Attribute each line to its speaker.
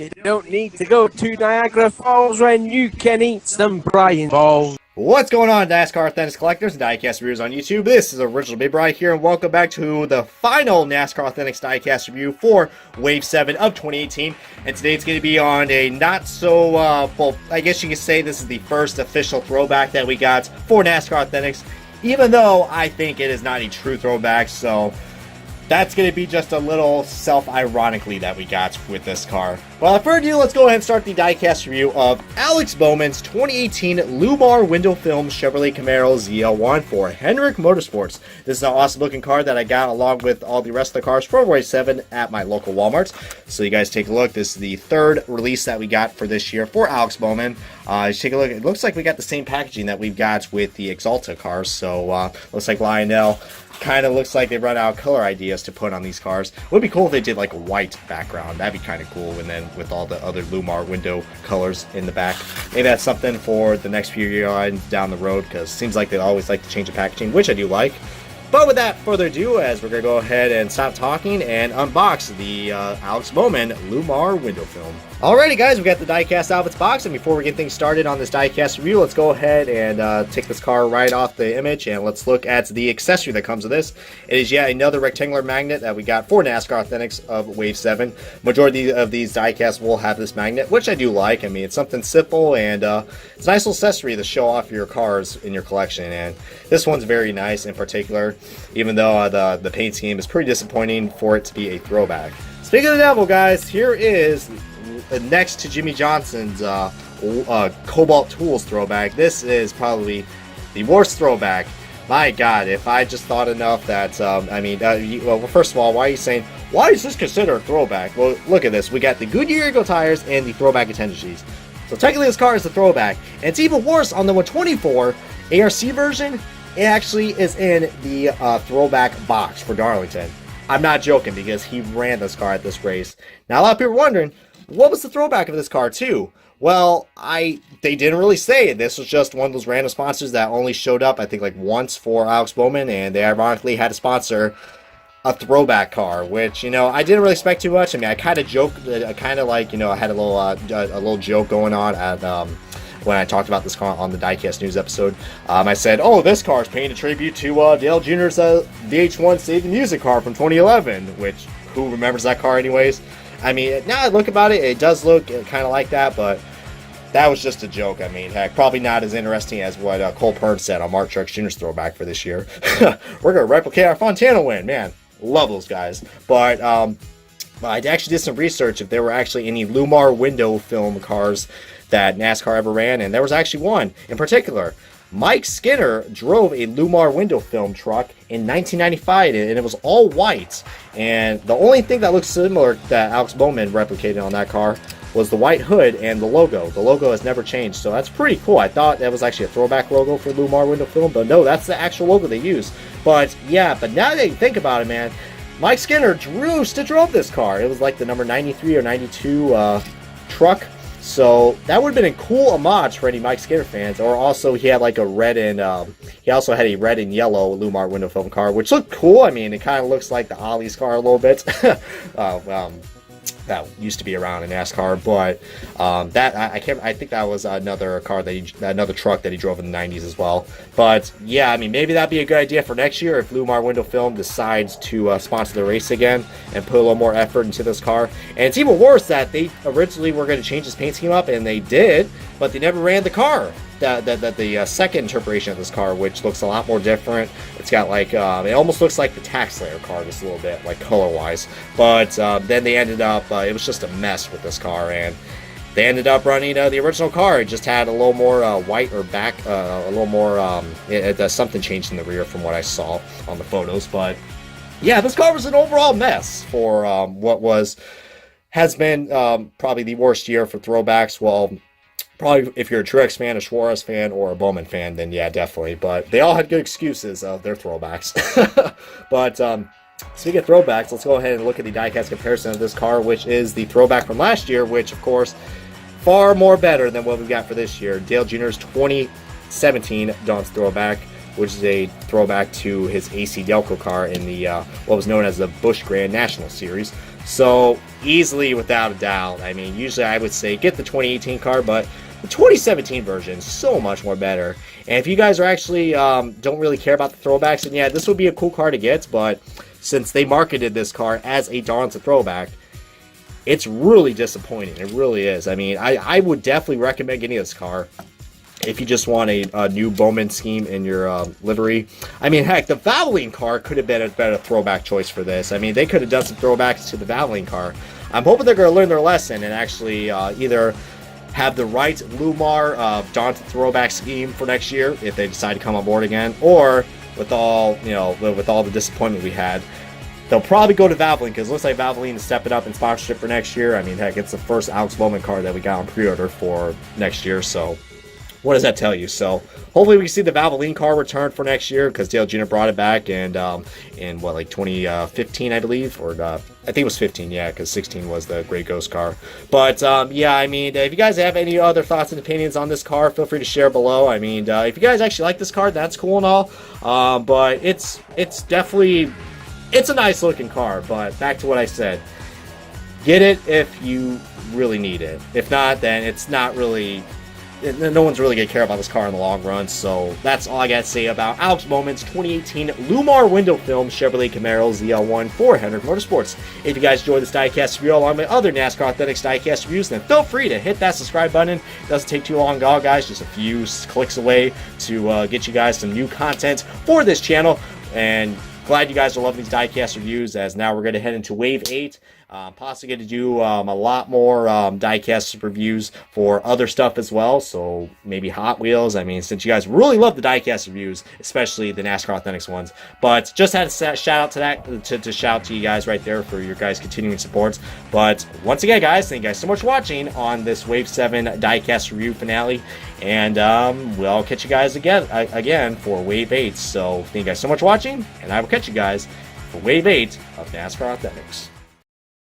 Speaker 1: You don't need to go to Niagara Falls when you can eat some Brian balls.
Speaker 2: What's going on, NASCAR Authentic Collectors and Diecast Reviewers on YouTube? This is Original Big Brian here, and welcome back to the final NASCAR Authentics Diecast review for Wave 7 of 2018. And today it's going to be on a not so, well, I guess you could say this is the first official throwback that we got for NASCAR Authentics, even though I think it is not a true throwback, so that's going to be just a little self-ironically that we got with this car. Well, without further ado, let's go ahead and start the diecast review of Alex Bowman's 2018 Llumar window film Chevrolet Camaro ZL1 for Hendrick Motorsports. This is an awesome looking car that I got along with all the rest of the cars for Wave 7 at my local Walmart. So you guys take a look. This is the third release that we got for this year for Alex Bowman. Take a look. It looks like we got the same packaging that we've got with the Exalta cars. So looks like Lionel kind of looks like they run out of color ideas to put on these cars. It would be cool if they did like a white background. That'd be kind of cool. And then with all the other Llumar window colors in the back. Maybe that's something for the next few years down the road, because it seems like they always like to change the packaging, which I do like. But without further ado, as we're going to go ahead and stop talking and unbox the Alex Bowman Llumar window film. Alrighty guys, we got the diecast out of its box, and before we get things started on this diecast review, let's go ahead and take this car right off the image, and let's look at the accessory that comes with this. It is yet another rectangular magnet that we got for NASCAR Authentics of Wave 7. Majority of these diecasts will have this magnet, which I do like. I mean, it's something simple, and it's a nice little accessory to show off your cars in your collection, and this one's very nice in particular, even though the paint scheme is pretty disappointing for it to be a throwback. Speaking of the devil, guys, here is next to Jimmy Johnson's Kobalt Tools throwback. This is probably the worst throwback. My God, if I just thought enough that, well, first of all, why are you saying, why is this considered a throwback? Well, look at this. We got the Goodyear Eagle tires and the throwback attendances. So technically this car is a throwback. And it's even worse on the 124 ARC version. It actually is in the throwback box for Darlington. I'm not joking, because he ran this car at this race. Now, a lot of people are wondering, what was the throwback of this car, too? Well, they didn't really say it. This was just one of those random sponsors that only showed up, I think, like once for Alex Bowman, and they ironically had to sponsor a throwback car, which, you know, I didn't really expect too much. I mean, I kind of joked, I kind of like, you know, I had a little joke going on at when I talked about this car on the Diecast News episode. I said, oh, this car is paying a tribute to Dale Jr.'s VH1 Save the Music car from 2011, which, who remembers that car anyways? I mean, now I look about it, it does look kind of like that, but that was just a joke. I mean, heck, probably not as interesting as what Cole Pern said on Mark Truex Jr.'s throwback for this year. We're going to replicate our Fontana win. Man, love those guys. But I actually did some research if there were actually any Llumar window film cars that NASCAR ever ran, and there was actually one in particular. Mike Skinner drove a Llumar window film truck in 1995, and it was all white. And the only thing that looks similar that Alex Bowman replicated on that car was the white hood and the logo. The logo has never changed, so that's pretty cool. I thought that was actually a throwback logo for Llumar window film, but no, that's the actual logo they used. But yeah, but now that you think about it, man, Mike Skinner drove this car. It was like the number 93 or 92 truck. So that would have been a cool homage for any Mike Skinner fans. Or also he had like a red and he also had a red and yellow Llumar window film car, which looked cool. I mean, it kind of looks like the Ollie's car a little bit. That used to be around in NASCAR, but I think that was another car another truck that he drove in the 90s as well. But yeah, I mean, maybe that'd be a good idea for next year if Llumar Window Film decides to sponsor the race again and put a little more effort into this car. And it's even worse that they originally were going to change this paint scheme up, and they did, but they never ran the car. The second interpretation of this car, which looks a lot more different. It's got like, it almost looks like the Tax Slayer car just a little bit, like color-wise. But then they ended up, it was just a mess with this car, and they ended up running the original car. It just had a little more white or back, a little more, something changed in the rear from what I saw on the photos. But yeah, this car was an overall mess for what has been probably the worst year for throwbacks. Well, probably if you're a Truex fan, a Suarez fan, or a Bowman fan, then yeah, definitely. But they all had good excuses of their throwbacks. But speaking of throwbacks, let's go ahead and look at the diecast comparison of this car, which is the throwback from last year, which, of course, far more better than what we got for this year. Dale Jr.'s 2017 Don's throwback, which is a throwback to his AC Delco car in the what was known as the Busch Grand National Series. So easily, without a doubt. I mean, usually I would say get the 2018 car, but the 2017 version is so much more better. And if you guys are actually don't really care about the throwbacks, then yeah, this would be a cool car to get. But since they marketed this car as a Darlington throwback, it's really disappointing. It really is. I mean, I would definitely recommend getting this car if you just want a new Bowman scheme in your livery. I mean, heck, the Valvoline car could have been a better throwback choice for this. I mean, they could have done some throwbacks to the Valvoline car. I'm hoping they're going to learn their lesson and actually either have the right Llumar Darlington throwback scheme for next year if they decide to come on board again, or with all the disappointment we had, they'll probably go to Valvoline, because it looks like Valvoline is stepping up in sponsorship for next year. I mean, heck, it's the first Alex Bowman car that we got on pre-order for next year, so what does that tell you? So hopefully we can see the Valvoline car return for next year, because Dale Jr. brought it back in what, like 2015, I believe, or I think it was 15, yeah, because 16 was the Grey Ghost car. But yeah, I mean, if you guys have any other thoughts and opinions on this car, feel free to share below. I mean, if you guys actually like this car, that's cool and all, but it's definitely, it's a nice looking car. But back to what I said, get it if you really need it. If not, then it's not really, no one's really going to care about this car in the long run. So that's all I got to say about Alex Bowman's 2018 Llumar window film Chevrolet Camaro ZL1 for Hendrick Motorsports. If you guys enjoyed this diecast review along with other NASCAR Authentics diecast reviews, then feel free to hit that subscribe button. It doesn't take too long at all, guys. Just a few clicks away to get you guys some new content for this channel. And glad you guys are loving these diecast reviews, as now we're going to head into Wave 8. Possibly going to do a lot more diecast reviews for other stuff as well, so maybe Hot Wheels. I mean, since you guys really love the diecast reviews, especially the NASCAR Authentics ones. But just had to shout out to that, to shout to you guys right there for your guys' continuing support. But once again, guys, thank you guys so much for watching on this Wave 7 diecast review finale. And we'll catch you guys again for Wave 8. So thank you guys so much for watching, and I will catch you guys for Wave 8 of NASCAR Authentics.